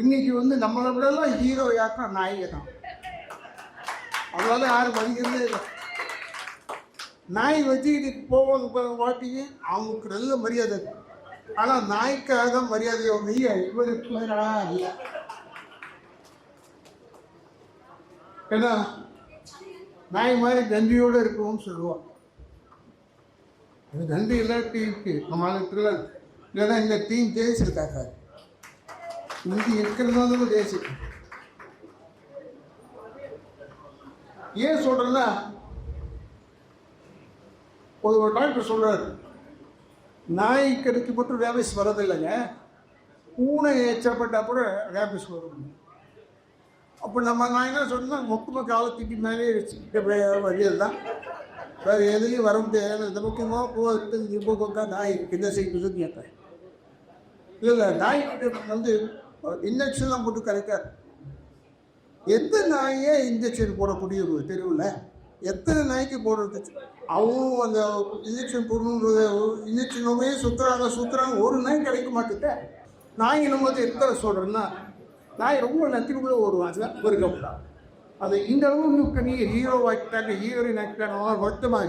இன்னைக்கு நம்மளை விடலாம் ஹீரோ யாருன்னா நாய்ங்க தான். அதனால யாரும் மதிக்கிறதே இல்லை. நாய் வச்சுக்கிட்டு போவது வாட்டிக்கு அவங்களுக்கு நல்ல மரியாதை. ஆனால் நாய்க்காக தான் மரியாதையை மெய்ய இவருக்கு இல்லை. ஏன்னா நாய் மாதிரி நன்றியோடு இருக்கவும் சொல்லுவோம். அது நன்றி இல்லாட்டி இருக்கு நம்மளுக்கு. இல்லைன்னா இந்த டீம் ஜெயிச்சிருக்காங்க. நன்றி இருக்கிறதாலும் ஜெயிச்சு. ஏன் சொல்றேன்னா, ஒரு டாக்டர் சொல்றாரு, நாய் கடிக்கு மட்டும் ரேபிஸ் வரதில்லைங்க, பூனை எச்சப்பட்டா கூட ரேபிஸ் வரும். அப்போ நம்ம நான் என்ன சொன்னால் மொத்தமாக காலத்துக்கு மேலே வழியது தான், வேறு எதுலேயும் வர முடியாது. இந்த முக்கியமாக போகிறது இப்போ நாய் என்ன செய்யுதுன்னு கேட்பேன். இல்லை நாய்க்கு இன்ஜெக்ஷன்லாம் போட்டு கிடைக்காது. எந்த நாயே இன்ஜெக்ஷன் போடக்கூடிய தெருவில் எத்தனை நாய்க்கு போடுறது? அவங்க அந்த இன்ஜெக்ஷன் போடணுன்றத இன்ஜெக்ஷனுமே சுற்றுறாங்க. ஒரு நாய் கிடைக்க மாட்டேங்க. நாய் நம்ம எத்தனை சொல்கிறேன்னா, நாய் ரொம்ப நத்திரிக்குள்ளே ஓடுவாங்க ஒரு கப்பலாம். அதை இந்த அளவுக்கு நீ ஹீரோ ஆக்கிட்டாங்க, ஹீரோயின் ஆக்கிட்டாங்க, வருத்தமாக